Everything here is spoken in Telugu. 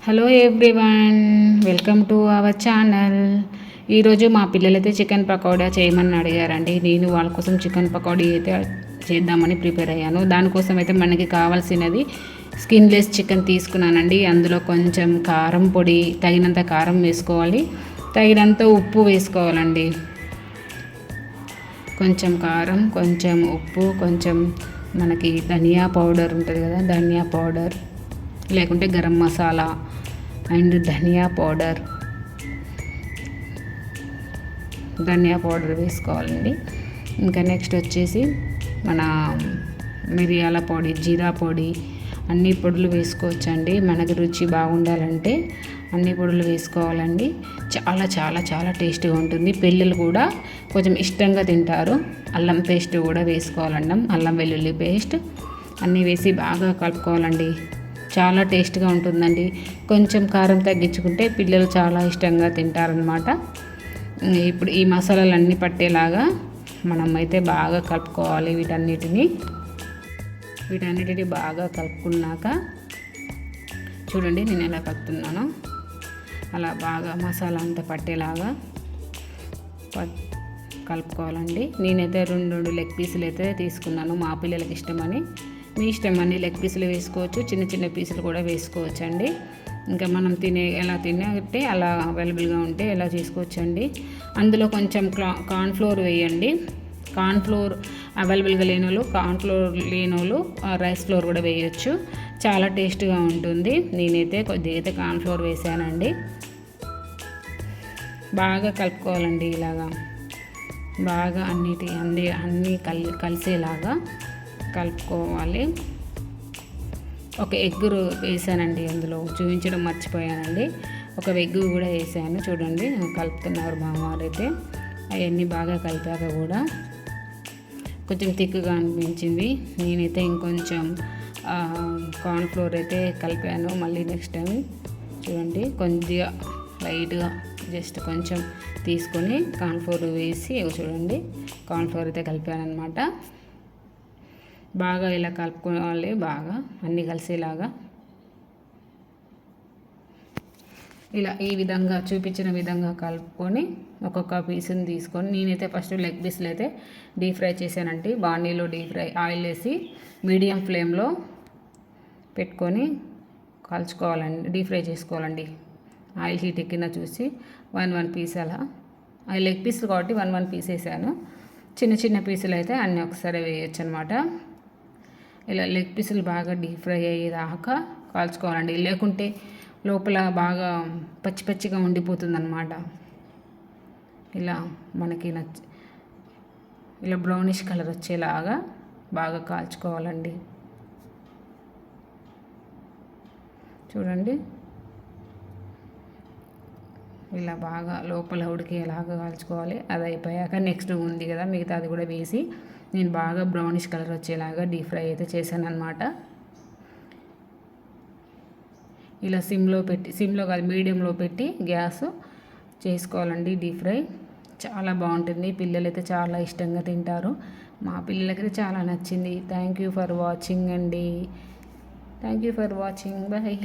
Hello everyone, welcome to our channel. ఈరోజు మా పిల్లలైతే చికెన్ పకోడా చేయమని అడిగారండి. నేను వాళ్ళ కోసం చికెన్ పకోడీ అయితే చేద్దామని ప్రిపేర్ అయ్యాను. దానికోసం అయితే మనకి కావాల్సినది స్కిన్లెస్ చికెన్ తీసుకున్నానండి. అందులో కొంచెం కారం పొడి, తగినంత కారం వేసుకోవాలి, తగినంత ఉప్పు వేసుకోవాలండి. కొంచెం కారం, కొంచెం ఉప్పు, కొంచెం మనకి ధనియా పౌడర్ ఉంటుంది కదా, ధనియా పౌడర్ లేకుంటే గరం మసాలా అండ్ ధనియా పౌడర్ వేసుకోవాలండి. ఇంకా నెక్స్ట్ వచ్చేసి మన మిరియాల పొడి, జీరా పొడి, అన్ని పొడులు వేసుకోవచ్చండి. మనకి రుచి బాగుండాలంటే అన్ని పొడులు వేసుకోవాలండి. చాలా చాలా చాలా టేస్టీగా ఉంటుంది. పిల్లలు కూడా కొంచెం ఇష్టంగా తింటారు. అల్లం పేస్ట్ కూడా వేసుకోవాలండి, అల్లం వెల్లుల్లి పేస్ట్ అన్నీ వేసి బాగా కలుపుకోవాలండి. చాలా టేస్ట్గా ఉంటుందండి. కొంచెం కారం తగ్గించుకుంటే పిల్లలు చాలా ఇష్టంగా తింటారనమాట. ఇప్పుడు ఈ మసాలాలు అన్నీ పట్టేలాగా మనం అయితే బాగా కలుపుకోవాలి. వీటన్నిటిని బాగా కలుపుకున్నాక చూడండి నేను ఎలా కలుపుతున్నానో, అలా బాగా మసాలా అంతా పట్టేలాగా కలుపుకోవాలండి. నేనైతే రెండు లెగ్ పీసులు అయితే తీసుకున్నాను, మా పిల్లలకి ఇష్టమని. మీ ఇష్టం అండి, లెగ్ పీసులు వేసుకోవచ్చు, చిన్న చిన్న పీసులు కూడా వేసుకోవచ్చు అండి. ఇంకా మనం ఎలా తినే అలా అవైలబుల్గా ఉంటే ఎలా చేసుకోవచ్చండి. అందులో కొంచెం కార్న్ఫ్లోర్ వేయండి. కార్న్ఫ్లోర్ అవైలబుల్గా లేని వాళ్ళు రైస్ ఫ్లోర్ కూడా వేయచ్చు, చాలా టేస్ట్గా ఉంటుంది. నేనైతే కొద్దిగా అయితే కార్న్ఫ్లోర్ వేసానండి. బాగా కలుపుకోవాలండి. ఇలాగా బాగా అన్నీ కలిసేలాగా కలుపుకోవాలి. ఒక ఎగ్ వేసానండి, అందులో చూపించడం మర్చిపోయానండి. ఒక ఎగ్ కూడా వేసాను. చూడండి కలుపుతున్నారు మా వారైతే. అవన్నీ బాగా కలిపాక కూడా కొంచెం థిక్గా అనిపించింది. నేనైతే ఇంకొంచెం కార్న్ఫ్లోర్ అయితే కలిపాను. మళ్ళీ నెక్స్ట్ టైం చూడండి కొద్దిగా లైట్గా జస్ట్ కొంచెం తీసుకొని కార్న్ఫ్లోర్ వేసి చూడండి కార్న్ఫ్లోర్ అయితే కలిపాను అనమాట. బాగా ఇలా కలుపుకోవాలి, బాగా అన్నీ కలిసేలాగా. ఇలా ఈ విధంగా చూపించిన విధంగా కలుపుకొని ఒక్కొక్క పీస్ని తీసుకొని, నేనైతే ఫస్ట్ లెగ్ పీస్లు అయితే డీప్ ఫ్రై చేశానండి. బాండీలో ఆయిల్ వేసి మీడియం ఫ్లేమ్లో పెట్టుకొని కాల్చుకోవాలండి, డీప్ ఫ్రై చేసుకోవాలండి. ఆయిల్ హీట్ ఎక్కిన చూసి వన్ పీస్ అలా, అవి లెగ్ పీసులు కాబట్టి వన్ పీస్ వేసాను. చిన్న చిన్న పీసులు అయితే అన్నీ ఒకసారి వేయచ్చు అనమాట. ఇలా లెగ్ పీసులు బాగా డీప్ ఫ్రై అయ్యేదాకా కాల్చుకోవాలండి, లేకుంటే లోపల బాగా పచ్చిగా ఉండిపోతుంది అనమాట. ఇలా మనకి ఇలా బ్రౌనిష్ కలర్ వచ్చేలాగా బాగా కాల్చుకోవాలండి. చూడండి ఇలా బాగా లోపల ఉడికేలాగా కాల్చుకోవాలి. అది అయిపోయాక నెక్స్ట్ ఉంది కదా మిగతా అది కూడా వేసి నేను బాగా బ్రౌనిష్ కలర్ వచ్చేలాగా డీప్ ఫ్రై అయితే చేశాను అనమాట. ఇలా సిమ్లో కాదు మీడియంలో పెట్టి గ్యాస్ చేసుకోవాలండి డీప్ ఫ్రై. చాలా బాగుంటుంది, పిల్లలైతే చాలా ఇష్టంగా తింటారు. మా పిల్లలకైతే చాలా నచ్చింది. థ్యాంక్ యూ ఫర్ వాచింగ్ అండి. Thank you for watching. Bye.